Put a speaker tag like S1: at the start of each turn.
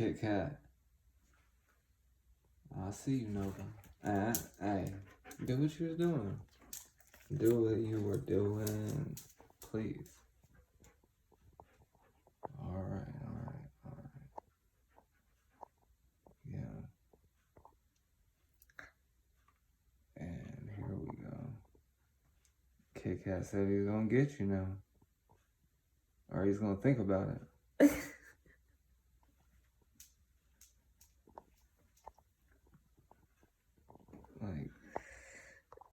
S1: Kit Kat. I see you, Nova. Hey, do what you was doing. Do what you were doing, please. All right. Yeah. And here we go. Kit Kat said he's gonna get you now. Or he's gonna think about it.